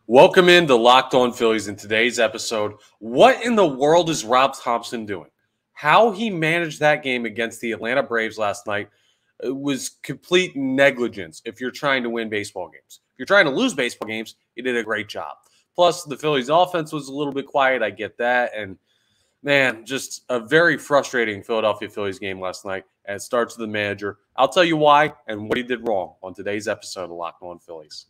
Welcome into Locked On Phillies. In today's episode, what in the world is Rob Thomson doing? How he managed that game against the Atlanta Braves last night was complete negligence if you're trying to win baseball games. If you're trying to lose baseball games, he did a great job. Plus, the Phillies' offense was a little bit quiet. I get that. And, man, just a very frustrating Philadelphia Phillies game last night. And it starts with the manager. I'll tell you why and what he did wrong on today's episode of Locked On Phillies.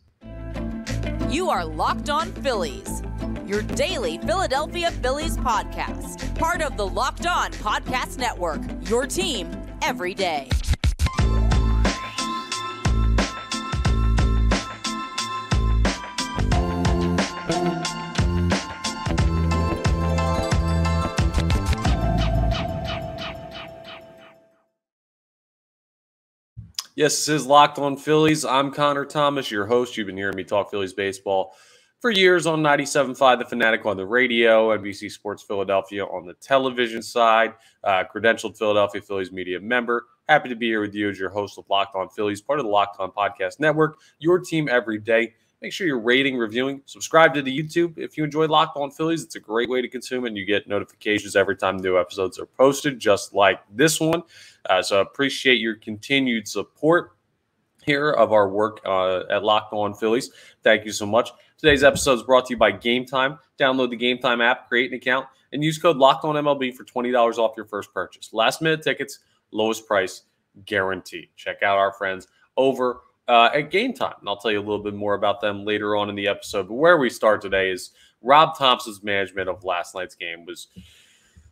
You are Locked On Phillies, your daily Philadelphia Phillies podcast. Part of the Locked On Podcast Network, your team every day. Yes, this is Locked On Phillies. I'm Connor Thomas, your host. You've been hearing me talk Phillies baseball for years on 97.5 The Fanatic on the radio, NBC Sports Philadelphia on the television side, credentialed Philadelphia Phillies media member. Happy to be here with you as your host of Locked On Phillies, part of the Locked On Podcast Network, your team every day. Make sure you're rating, reviewing, subscribe to the YouTube. If you enjoy Locked On Phillies, it's a great way to consume it, and you get notifications every time new episodes are posted, just like this one. So I appreciate your continued support here of our work at Locked On Phillies. Thank you so much. Today's episode is brought to you by Game Time. Download the Game Time app, create an account, and use code LOCKEDONMLB for $20 off your first purchase. Last-minute tickets, lowest price, guaranteed. Check out our friends over at Game Time, and I'll tell you a little bit more about them later on in the episode. But where we start today is Rob Thomson's management of last night's game was,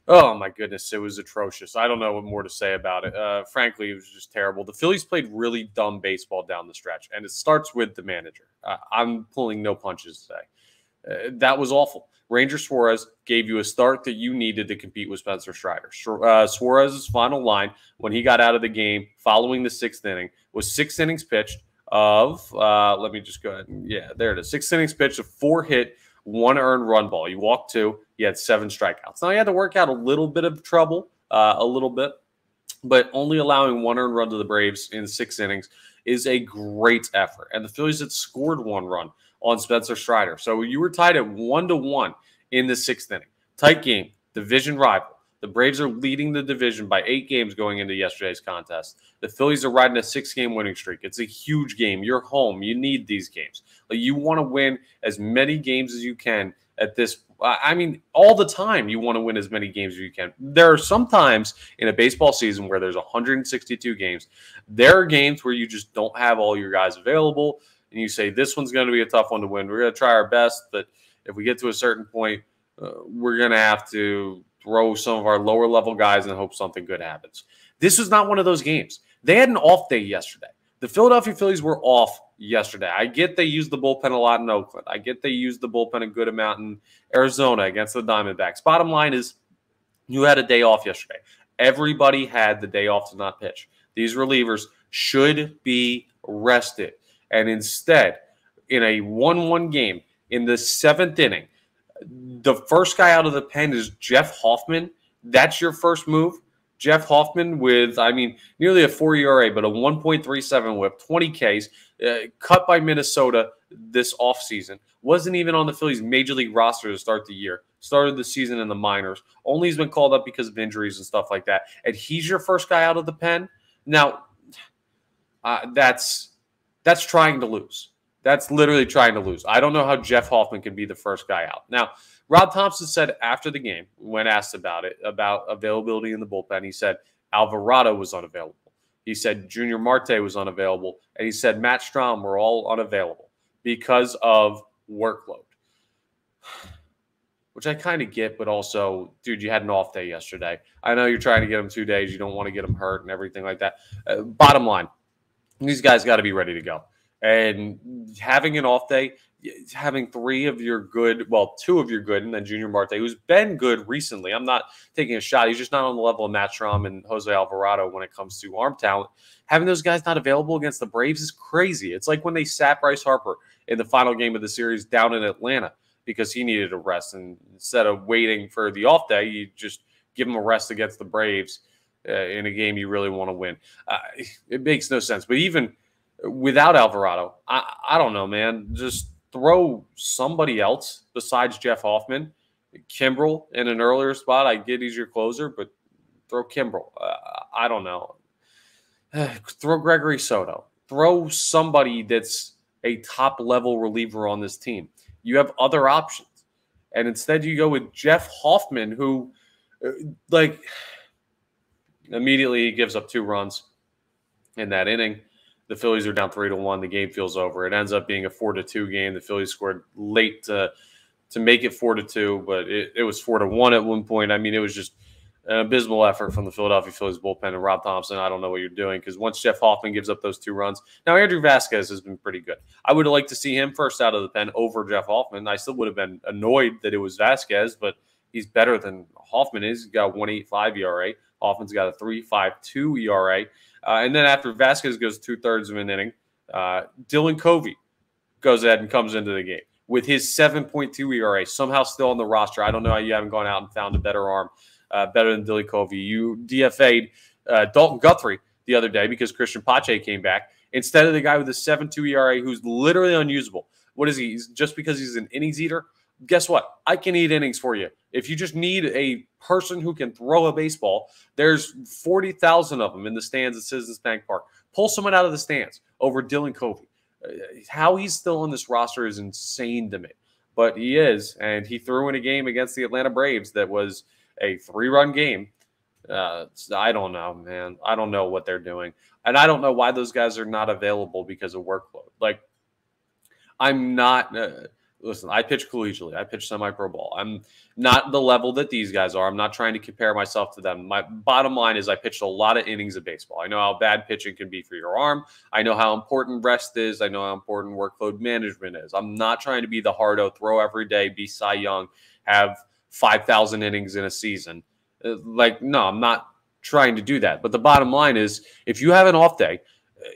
oh my goodness, it was atrocious. I don't know what more to say about it. Frankly, it was just terrible. The Phillies played really dumb baseball down the stretch, and it starts with the manager. I'm pulling no punches today. That was awful. Ranger Suarez gave you a start that you needed to compete with Spencer Strider. Suarez's final line when he got out of the game following the sixth inning was 6 innings pitched of, let me just go ahead. Yeah, there it is. 6 innings pitched of 4 hit, 1 earned run ball. You walked 2. He had 7 strikeouts. Now, he had to work out a little bit of trouble, but only allowing 1 earned run to the Braves in 6 innings is a great effort. And the Phillies had scored 1 run on Spencer Strider. So you were tied at 1-1 in the 6th inning. Tight game, division rival. The Braves are leading the division by 8 games going into yesterday's contest. The Phillies are riding a 6-game winning streak. It's a huge game. You're home. You need these games. You want to win as many games as you can at this. I mean, all the time you want to win as many games as you can. There are some times in a baseball season where there's 162 games. There are games where you just don't have all your guys available, and you say, this one's going to be a tough one to win. We're going to try our best, but if we get to a certain point, we're going to have to throw some of our lower-level guys and hope something good happens. This was not one of those games. They had an off day yesterday. The Philadelphia Phillies were off yesterday. I get they used the bullpen a lot in Oakland. I get they used the bullpen a good amount in Arizona against the Diamondbacks. Bottom line is you had a day off yesterday. Everybody had the day off to not pitch. These relievers should be rested. And instead, in a 1-1 game, in the 7th inning, the first guy out of the pen is Jeff Hoffman. That's your first move? Jeff Hoffman with, nearly a 4 ERA, but a 1.37 whip, 20 Ks, cut by Minnesota this offseason. Wasn't even on the Phillies' major league roster to start the year. Started the season in the minors. Only has been called up because of injuries and stuff like that. And he's your first guy out of the pen? Now, that's trying to lose. That's literally trying to lose. I don't know how Jeff Hoffman can be the first guy out. Now, Rob Thomson said after the game, when asked about it, about availability in the bullpen, he said Alvarado was unavailable. He said Yunior Marte was unavailable. And he said Matt Strahm were all unavailable because of workload. Which I kind of get, but also, dude, you had an off day yesterday. I know you're trying to get them 2 days. You don't want to get them hurt and everything like that. Bottom line, these guys got to be ready to go. And having an off day, having 3 of your good, well, 2 of your good, and then Yunior Marte, who's been good recently. I'm not taking a shot. He's just not on the level of Matt Strahm and Jose Alvarado when it comes to arm talent. Having those guys not available against the Braves is crazy. It's like when they sat Bryce Harper in the final game of the series down in Atlanta because he needed a rest. And instead of waiting for the off day, you just give him a rest against the Braves in a game you really want to win. It makes no sense. But even without Alvarado, I don't know, man. Just throw somebody else besides Jeff Hoffman. Kimbrel in an earlier spot. I get he's your closer, but throw Kimbrel. I don't know. Throw Gregory Soto. Throw somebody that's a top-level reliever on this team. You have other options. And instead you go with Jeff Hoffman, who, immediately he gives up 2 runs in that inning. The Phillies are down 3-1. The game feels over. It ends up being a 4-2 game. The Phillies scored late to make it 4-2, but it was 4-1 at one point. I mean, it was just an abysmal effort from the Philadelphia Phillies bullpen. And Rob Thomson, I don't know what you're doing, because once Jeff Hoffman gives up those 2 runs, now Andrew Vasquez has been pretty good. I would have liked to see him first out of the pen over Jeff Hoffman. I still would have been annoyed that it was Vasquez, but he's better than Hoffman is. He's got a 1.85 ERA. Hoffman's got a 3.52 ERA. And then after Vasquez goes 2/3 of an inning, Dylan Covey goes ahead and comes into the game with his 7.2 ERA, somehow still on the roster. I don't know how you haven't gone out and found a better arm, better than Dylan Covey. You DFA'd Dalton Guthrie the other day because Christian Pache came back instead of the guy with the 7.2 ERA who's literally unusable. What is he? Just because he's an innings eater? Guess what? I can eat innings for you. If you just need a person who can throw a baseball, there's 40,000 of them in the stands at Citizens Bank Park. Pull someone out of the stands over Dylan Covey. How he's still on this roster is insane to me. But he is, and he threw in a game against the Atlanta Braves that was a 3-run game. I don't know, man. I don't know what they're doing. And I don't know why those guys are not available because of workload. Like, I'm not listen, I pitch collegiately. I pitch semi-pro ball. I'm not the level that these guys are. I'm not trying to compare myself to them. My bottom line is I pitched a lot of innings of baseball. I know how bad pitching can be for your arm. I know how important rest is. I know how important workload management is. I'm not trying to be the hardo, throw every day, be Cy Young, have 5,000 innings in a season. No, I'm not trying to do that. But the bottom line is if you have an off day,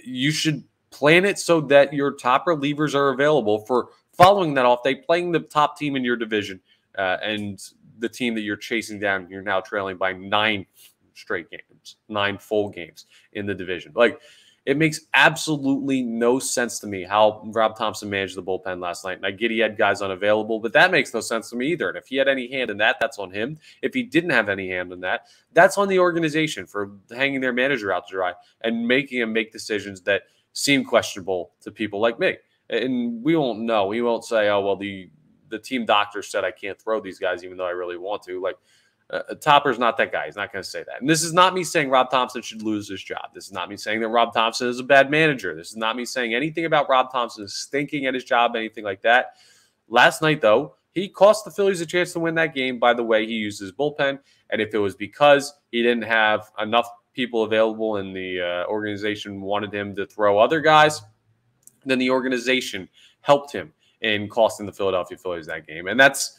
you should plan it so that your top relievers are available for following that off day, playing the top team in your division and the team that you're chasing down. You're now trailing by 9 straight games, 9 full games in the division. Like, it makes absolutely no sense to me how Rob Thomson managed the bullpen last night. And I get he had guys unavailable, but that makes no sense to me either. And if he had any hand in that, that's on him. If he didn't have any hand in that, that's on the organization for hanging their manager out to dry and making him make decisions that seem questionable to people like me. And we won't know. We won't say, oh, well, the team doctor said I can't throw these guys even though I really want to. Like, Topper's not that guy. He's not going to say that. And this is not me saying Rob Thomson should lose his job. This is not me saying that Rob Thomson is a bad manager. This is not me saying anything about Rob Thomson stinking at his job, anything like that. Last night, though, he cost the Phillies a chance to win that game by the way he used his bullpen. And if it was because he didn't have enough people available and the organization wanted him to throw other guys, then the organization helped him in costing the Philadelphia Phillies that game. And that's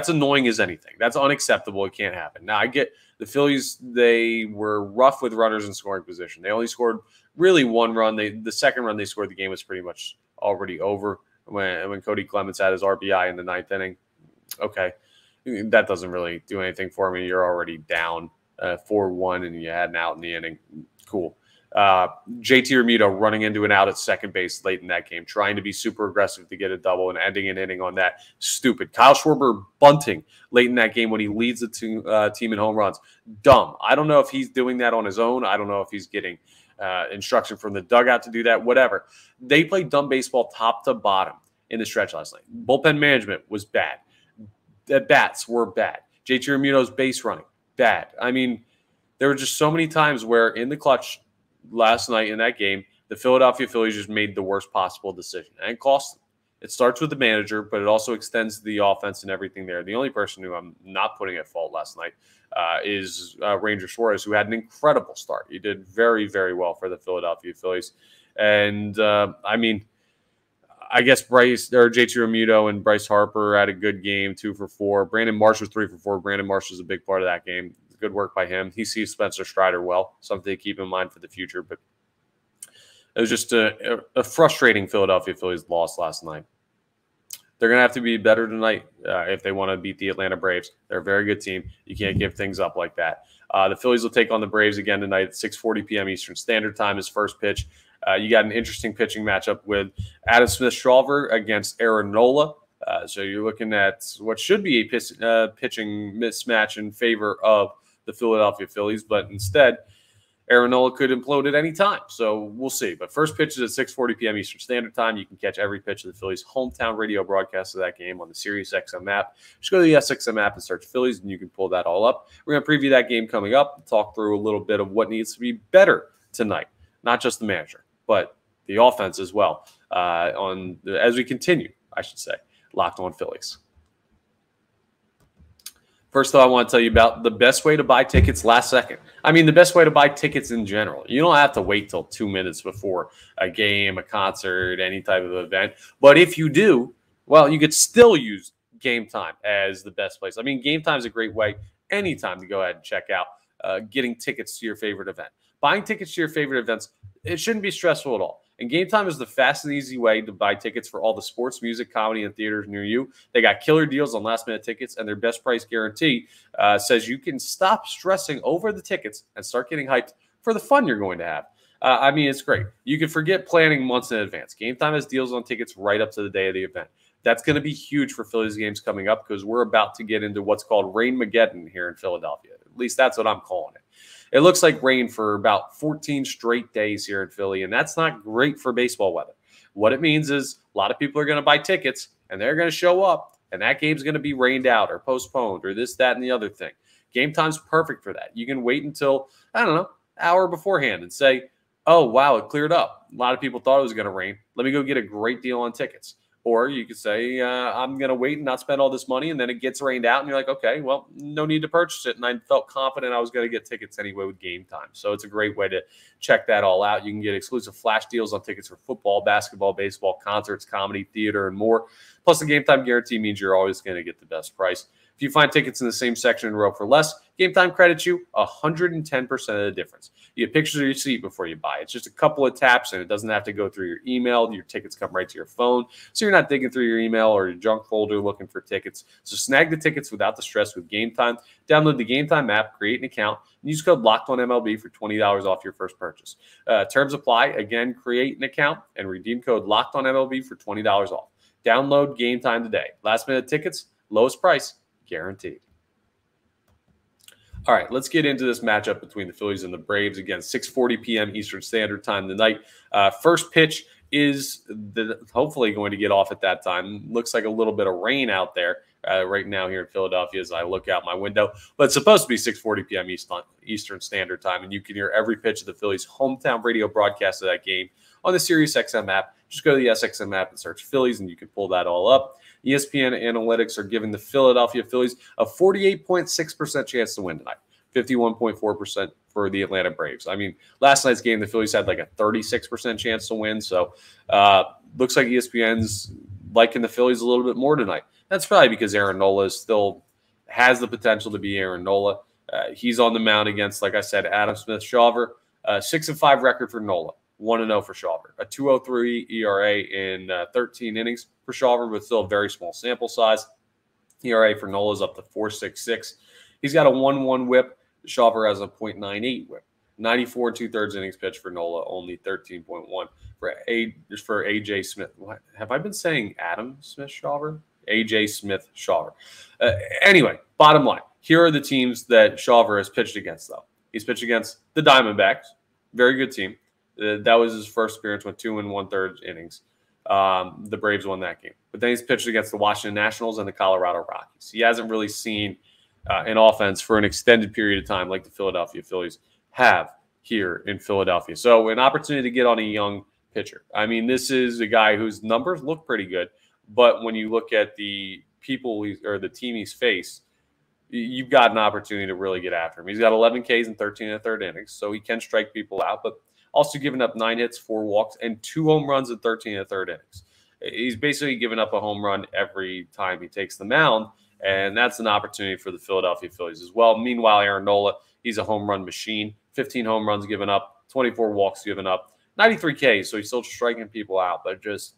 annoying as anything. That's unacceptable. It can't happen. Now, I get the Phillies, they were rough with runners in scoring position. They only scored really 1 run. The second run they scored, the game was pretty much already over when Cody Clemens had his RBI in the 9th inning. Okay, that doesn't really do anything for me. You're already down 4-1 and you had an out in the inning. Cool. JT Realmuto running into an out at second base late in that game, trying to be super aggressive to get a double and ending an inning on that. Stupid. Kyle Schwarber bunting late in that game when he leads the team in home runs. Dumb. I don't know if he's doing that on his own. I don't know if he's getting instruction from the dugout to do that. Whatever. They played dumb baseball top to bottom in the stretch last night. Bullpen management was bad. The bats were bad. JT Realmuto's base running, bad. I mean, there were just so many times where in the clutch last night in that game, the Philadelphia Phillies just made the worst possible decision. And it cost them. It starts with the manager, but it also extends the offense and everything there. The only person who I'm not putting at fault last night is Ranger Suarez, who had an incredible start. He did very, very well for the Philadelphia Phillies. And, I mean, I guess JT Realmuto and Bryce Harper had a good game, 2 for 4. Brandon Marsh was 3 for 4. Brandon Marsh was a big part of that game. Good work by him. He sees Spencer Strider well, something to keep in mind for the future. But it was just a frustrating Philadelphia Phillies loss last night. They're going to have to be better tonight if they want to beat the Atlanta Braves. They're a very good team. You can't give things up like that. The Phillies will take on the Braves again tonight at 6:40 p.m. Eastern Standard Time. His first pitch. You got an interesting pitching matchup with Adam Smith-Shawver against Aaron Nola. So you're looking at what should be a pitching mismatch in favor of the Philadelphia Phillies, but instead, Aaron Nola could implode at any time. So we'll see. But first pitch is at 6:40 p.m. Eastern Standard Time. You can catch every pitch of the Phillies' hometown radio broadcast of that game on the SiriusXM app. Just go to the SXM app and search Phillies, and you can pull that all up. We're going to preview that game coming up, talk through a little bit of what needs to be better tonight. Not just the manager, but the offense as well. As we continue, I should say, Locked On Phillies. First, though, I want to tell you about the best way to buy tickets last second. I mean, the best way to buy tickets in general. You don't have to wait till 2 minutes before a game, a concert, any type of event. But if you do, well, you could still use Game Time as the best place. I mean, Game Time is a great way anytime to go ahead and check out getting tickets to your favorite event. Buying tickets to your favorite events, it shouldn't be stressful at all. And Game Time is the fast and easy way to buy tickets for all the sports, music, comedy, and theaters near you. They got killer deals on last-minute tickets, and their best price guarantee says you can stop stressing over the tickets and start getting hyped for the fun you're going to have. I mean, it's great. You can forget planning months in advance. Game Time has deals on tickets right up to the day of the event. That's going to be huge for Phillies games coming up because we're about to get into what's called Rain-mageddon here in Philadelphia. At least that's what I'm calling it. It looks like rain for about 14 straight days here in Philly, and that's not great for baseball weather. What it means is a lot of people are going to buy tickets, and they're going to show up, and that game's going to be rained out or postponed or this, that, and the other thing. Game Time's perfect for that. You can wait until, I don't know, hour beforehand and say, oh, wow, it cleared up. A lot of people thought it was going to rain. Let me go get a great deal on tickets. Or you could say, I'm going to wait and not spend all this money, and then it gets rained out, and you're like, okay, well, no need to purchase it. And I felt confident I was going to get tickets anyway with Game Time. So it's a great way to check that all out. You can get exclusive flash deals on tickets for football, basketball, baseball, concerts, comedy, theater, and more. Plus, the Game Time guarantee means you're always going to get the best price. If you find tickets in the same section in a row for less, Game Time credits you 110% of the difference. You get pictures of your seat before you buy. It's just a couple of taps, and it doesn't have to go through your email. Your tickets come right to your phone, so you're not digging through your email or your junk folder looking for tickets. So snag the tickets without the stress with Game Time. Download the Game Time app, create an account, and use code LOCKEDONMLB for $20 off your first purchase. Terms apply. Again, create an account and redeem code LOCKEDONMLB for $20 off. Download Game Time today. Last-minute tickets, lowest price, guaranteed. All right, let's get into this matchup between the Phillies and the Braves. Again, 6:40 p.m. Eastern Standard Time tonight. First pitch is hopefully going to get off at that time. Looks like a little bit of rain out there right now here in Philadelphia as I look out my window. But it's supposed to be 6:40 p.m. Eastern Standard Time, and you can hear every pitch of the Phillies' hometown radio broadcast of that game on the SiriusXM app. Just go to the SXM app and search Phillies, and you can pull that all up. ESPN analytics are giving the Philadelphia Phillies a 48.6% chance to win tonight, 51.4% for the Atlanta Braves. I mean, last night's game, the Phillies had like a 36% chance to win. So looks like ESPN's liking the Phillies a little bit more tonight. That's probably because Aaron Nola still has the potential to be Aaron Nola. He's on the mound against, like I said, Adam Smith-Shawver. 6-5 record for Nola. 1-0 for Shawver. A 2.03 ERA in 13 innings for Shawver, but still a very small sample size. ERA for Nola is up to 4.66. He's got a 1.1 whip. Shawver has a 0.98 whip. 94 2/3 innings pitch for Nola, only 13.1 for AJ Smith. What? Have I been saying Adam Smith-Shawver? AJ Smith-Shawver. Anyway, bottom line. Here are the teams that Shawver has pitched against, though. He's pitched against the Diamondbacks. Very good team. That was his first appearance with 2 1/3 innings. The Braves won that game. But then he's pitched against the Washington Nationals and the Colorado Rockies. He hasn't really seen an offense for an extended period of time like the Philadelphia Phillies have here in Philadelphia. So an opportunity to get on a young pitcher. I mean, this is a guy whose numbers look pretty good. But when you look at the people or the team he's faced, you've got an opportunity to really get after him. He's got 11 Ks in 13 1/3 innings, so he can strike people out, but also giving up 9 hits, 4 walks, and 2 home runs in 13 1/3 innings. He's basically giving up a home run every time he takes the mound, and that's an opportunity for the Philadelphia Phillies as well. Meanwhile, Aaron Nola, he's a home run machine. 15 home runs given up, 24 walks given up, 93 Ks, so he's still striking people out, but just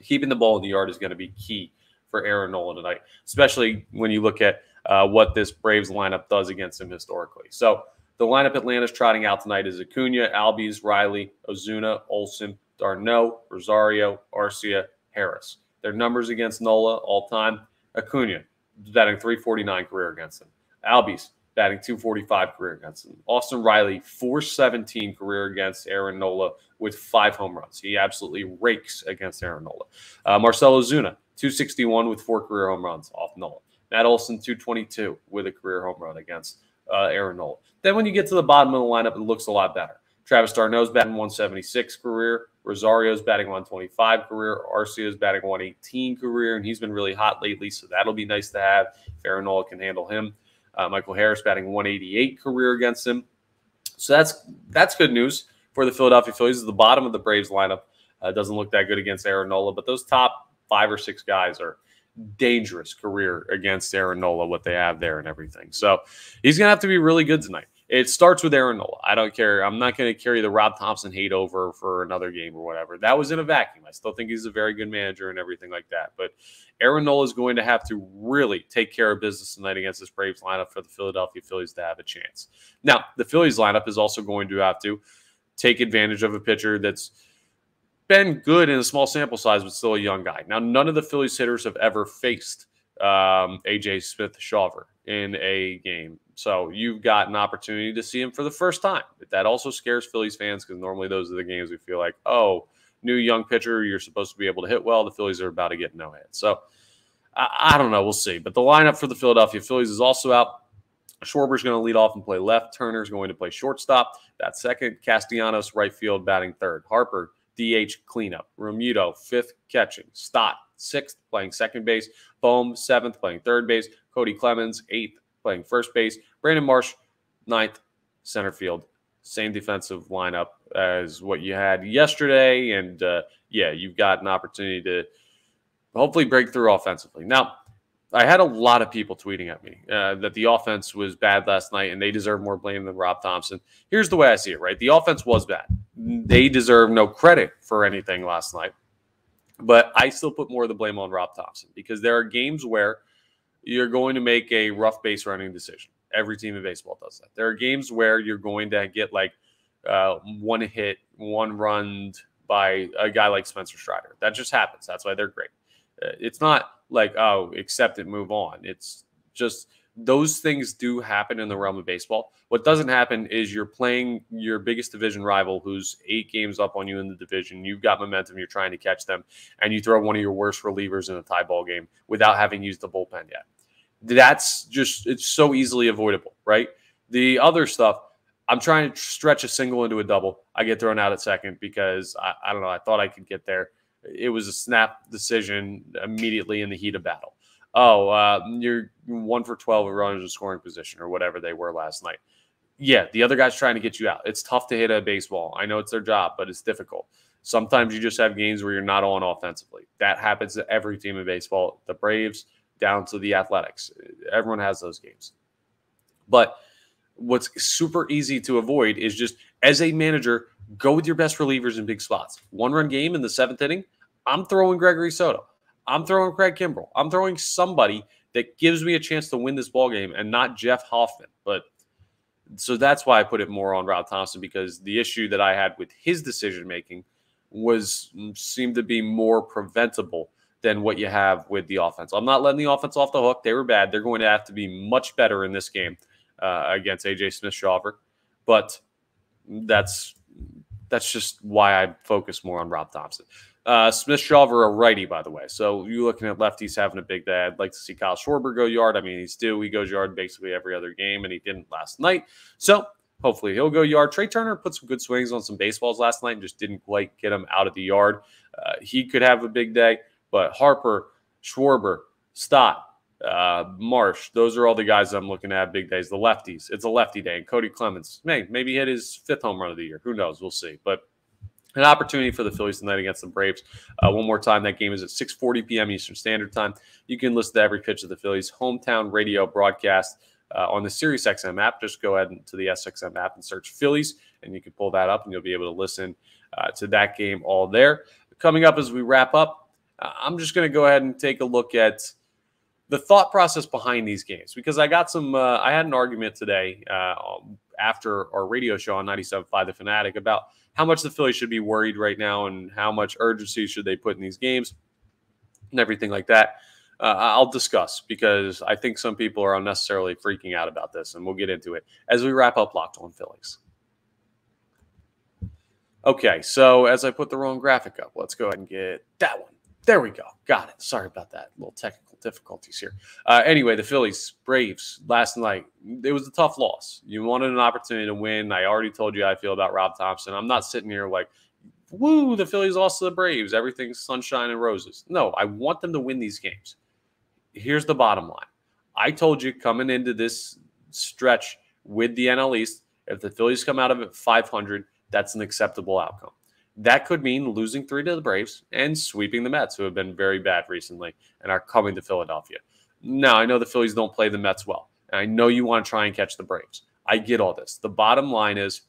keeping the ball in the yard is going to be key for Aaron Nola tonight, especially when you look at what this Braves lineup does against him historically. So The lineup Atlanta's trotting out tonight is Acuna, Albies, Riley, Ozuna, Olsen, d'Arnaud, Rosario, Arcia, Harris. Their numbers against Nola all-time: Acuna batting .349 career against him. Albies batting .245 career against him. Austin Riley, .417 career against Aaron Nola with 5 home runs. He absolutely rakes against Aaron Nola. Marcell Ozuna, .261 with 4 career home runs off Nola. Matt Olson, .222 with a career home run against Aaron Nola. Then when you get to the bottom of the lineup, it looks a lot better. Travis d'Arnaud's batting .176 career. Rosario's batting .125 career. Arcia's batting .118 career, and he's been really hot lately, so that'll be nice to have if Aaron Nola can handle him. Michael Harris batting .188 career against him. So that's good news for the Philadelphia Phillies. The bottom of the Braves lineup doesn't look that good against Aaron Nola, but those top 5 or 6 guys are dangerous career against Aaron Nola, what they have there and everything. So he's going to have to be really good tonight. It starts with Aaron Nola. I don't care. I'm not going to carry the Rob Thomson hate over for another game or whatever. That was in a vacuum. I still think he's a very good manager and everything like that. But Aaron Nola is going to have to really take care of business tonight against this Braves lineup for the Philadelphia Phillies to have a chance. Now, the Phillies lineup is also going to have to take advantage of a pitcher that's been good in a small sample size, but still a young guy. Now, none of the Phillies hitters have ever faced A.J. Smith-Shawver in a game. So you've got an opportunity to see him for the first time. But that also scares Phillies fans because normally those are the games we feel like, oh, new young pitcher, you're supposed to be able to hit well. The Phillies are about to get no hit. So I don't know. We'll see. But the lineup for the Philadelphia Phillies is also out. Schwarber's going to lead off and play left. Turner's going to play shortstop. That's second. Castellanos, right field, batting third. Harper, DH cleanup. Romuto, 5th catching. Stott, 6th, playing second base. Bohm, 7th, playing third base. Cody Clemens, 8th, playing first base. Brandon Marsh, 9th, center field. Same defensive lineup as what you had yesterday. And, you've got an opportunity to hopefully break through offensively. Now, I had a lot of people tweeting at me that the offense was bad last night and they deserve more blame than Rob Thomson. Here's the way I see it, right? The offense was bad. They deserve no credit for anything last night. But I still put more of the blame on Rob Thomson because there are games where you're going to make a rough base running decision. Every team in baseball does that. There are games where you're going to get like one hit, one run by a guy like Spencer Strider. That just happens. That's why they're great. It's not like, oh, accept it, move on. It's just those things do happen in the realm of baseball. What doesn't happen is you're playing your biggest division rival who's 8 games up on you in the division. You've got momentum. You're trying to catch them, and you throw one of your worst relievers in a tie ball game without having used the bullpen yet. That's just, it's so easily avoidable, right? The other stuff, I'm trying to stretch a single into a double. I get thrown out at second because I don't know. I thought I could get there. It was a snap decision immediately in the heat of battle. You're 1 for 12 runners in scoring position or whatever they were last night. Yeah, the other guy's trying to get you out. It's tough to hit a baseball. I know it's their job, but it's difficult. Sometimes you just have games where you're not on offensively. That happens to every team in baseball. The Braves down to the Athletics. Everyone has those games. But what's super easy to avoid is just, as a manager, go with your best relievers in big spots. 1-run game in the 7th inning, I'm throwing Gregory Soto. I'm throwing Craig Kimbrell. I'm throwing somebody that gives me a chance to win this ball game and not Jeff Hoffman. But so that's why I put it more on Rob Thomson, because the issue that I had with his decision-making seemed to be more preventable than what you have with the offense. I'm not letting the offense off the hook. They were bad. They're going to have to be much better in this game against A.J. Smith-Shawver. But that's just why I focus more on Rob Thomson. Smith-Shawver, a righty, by the way. So you're looking at lefties having a big day. I'd like to see Kyle Schwarber go yard. I mean, he's due. He goes yard basically every other game, and he didn't last night. So hopefully he'll go yard. Trey Turner put some good swings on some baseballs last night and just didn't quite get him out of the yard. He could have a big day. But Harper, Schwarber, Stott, Marsh, those are all the guys I'm looking at big days. The lefties, it's a lefty day. And Cody Clemens, maybe hit his 5th home run of the year. Who knows? We'll see. But an opportunity for the Phillies tonight against the Braves. One more time, that game is at 6:40 p.m. Eastern Standard Time. You can listen to every pitch of the Phillies' hometown radio broadcast on the SiriusXM app. Just go ahead to the SXM app and search Phillies, and you can pull that up, and you'll be able to listen to that game all there. Coming up as we wrap up, I'm just going to go ahead and take a look at the thought process behind these games, because I got some. I had an argument today after our radio show on 97.5 The Fanatic about how much the Phillies should be worried right now and how much urgency should they put in these games and everything like that. I'll discuss because I think some people are unnecessarily freaking out about this, and we'll get into it as we wrap up Locked On Phillies. Okay, so as I put the wrong graphic up, let's go ahead and get that one. There we go. Got it. Sorry about that. Little technical difficulties here. Anyway, the Phillies, Braves, last night, it was a tough loss. You wanted an opportunity to win. I already told you how I feel about Rob Thomson. I'm not sitting here like, woo, the Phillies lost to the Braves. Everything's sunshine and roses. No, I want them to win these games. Here's the bottom line. I told you coming into this stretch with the NL East, if the Phillies come out of it 500, that's an acceptable outcome. That could mean losing 3 to the Braves and sweeping the Mets, who have been very bad recently and are coming to Philadelphia. Now, I know the Phillies don't play the Mets well, and I know you want to try and catch the Braves. I get all this. The bottom line is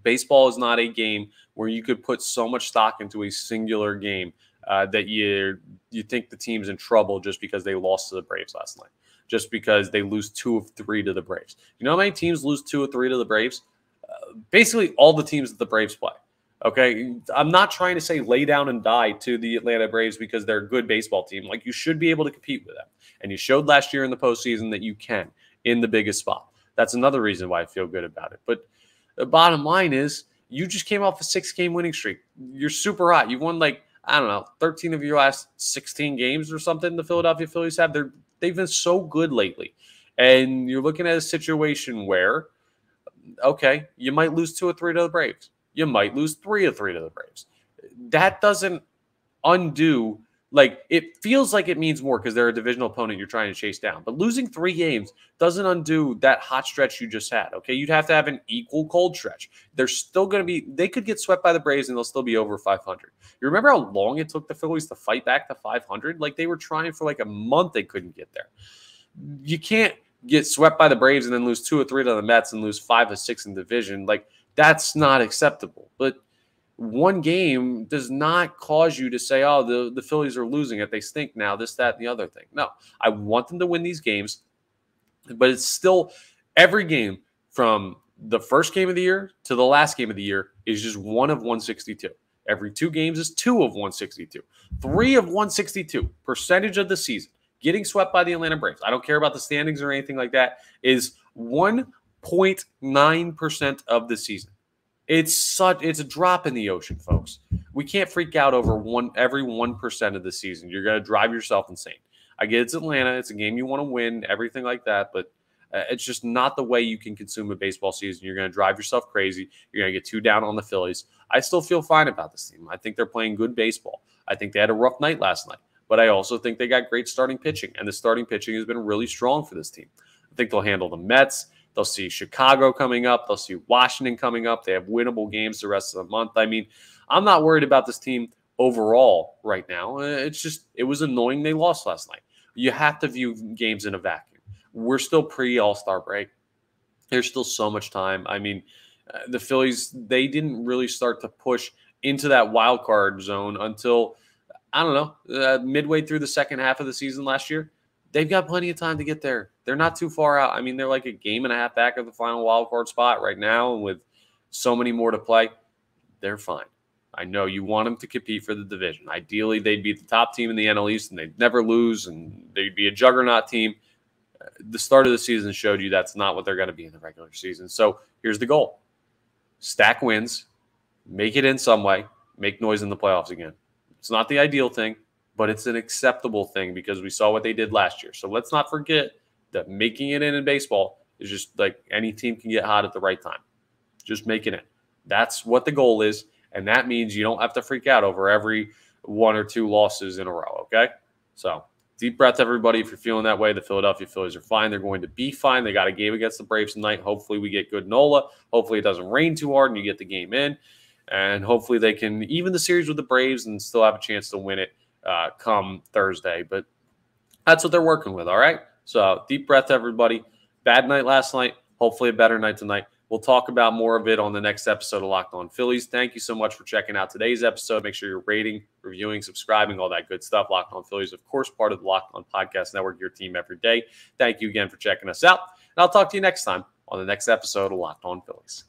baseball is not a game where you could put so much stock into a singular game that you think the team's in trouble just because they lost to the Braves last night, just because they lose 2 of 3 to the Braves. You know how many teams lose 2 of 3 to the Braves? Basically all the teams that the Braves play. Okay, I'm not trying to say lay down and die to the Atlanta Braves because they're a good baseball team. Like, you should be able to compete with them. And you showed last year in the postseason that you can in the biggest spot. That's another reason why I feel good about it. But the bottom line is you just came off a 6-game winning streak. You're super hot. You've won, like, I don't know, 13 of your last 16 games or something the Philadelphia Phillies have. They've been so good lately. And you're looking at a situation where, okay, you might lose 2 or 3 to the Braves. You might lose 3 of 3 to the Braves. That doesn't undo, like, it feels like it means more because they're a divisional opponent you're trying to chase down. But losing 3 games doesn't undo that hot stretch you just had, okay? You'd have to have an equal cold stretch. They're still going to be, they could get swept by the Braves and they'll still be over 500. You remember how long it took the Phillies to fight back to 500? Like, they were trying for like a month, they couldn't get there. You can't get swept by the Braves and then lose 2 or 3 to the Mets and lose 5 or 6 in division. Like, that's not acceptable. But one game does not cause you to say, oh, the Phillies are losing it. They stink now, this, that, and the other thing. No, I want them to win these games. But it's still every game from the first game of the year to the last game of the year is just 1 of 162. Every 2 games is 2 of 162. 3 of 162, percentage of the season. Getting swept by the Atlanta Braves, I don't care about the standings or anything like that, is 1.9% of the season. It's a drop in the ocean, folks. We can't freak out over every 1% of the season. You're going to drive yourself insane. I get it's Atlanta. It's a game you want to win, everything like that, but it's just not the way you can consume a baseball season. You're going to drive yourself crazy. You're going to get too down on the Phillies. I still feel fine about this team. I think they're playing good baseball. I think they had a rough night last night, but I also think they got great starting pitching, and the starting pitching has been really strong for this team. I think they'll handle the Mets. They'll see Chicago coming up. They'll see Washington coming up. They have winnable games the rest of the month. I mean, I'm not worried about this team overall right now. It's just, it was annoying they lost last night. You have to view games in a vacuum. We're still pre-All-Star break. There's still so much time. I mean, the Phillies, they didn't really start to push into that wild card zone until, I don't know, midway through the second half of the season last year. They've got plenty of time to get there. They're not too far out. I mean, they're like a game and a half back of the final wild card spot right now, and with so many more to play, they're fine. I know you want them to compete for the division. Ideally, they'd be the top team in the NL East, and they'd never lose, and they'd be a juggernaut team. The start of the season showed you that's not what they're going to be in the regular season. So here's the goal. Stack wins, make it in some way, make noise in the playoffs again. It's not the ideal thing, but it's an acceptable thing because we saw what they did last year. So let's not forget that making it in baseball is just like any team can get hot at the right time. Just make it in. That's what the goal is, and that means you don't have to freak out over every 1 or 2 losses in a row, okay? So deep breath, everybody. If you're feeling that way, the Philadelphia Phillies are fine. They're going to be fine. They got a game against the Braves tonight. Hopefully we get good Nola. Hopefully it doesn't rain too hard and you get the game in. And hopefully they can even the series with the Braves and still have a chance to win it come Thursday. But that's what they're working with, all right? So deep breath, everybody. Bad night last night. Hopefully a better night tonight. We'll talk about more of it on the next episode of Locked On Phillies. Thank you so much for checking out today's episode. Make sure you're rating, reviewing, subscribing, all that good stuff. Locked On Phillies, of course, part of the Locked On Podcast Network, your team every day. Thank you again for checking us out. And I'll talk to you next time on the next episode of Locked On Phillies.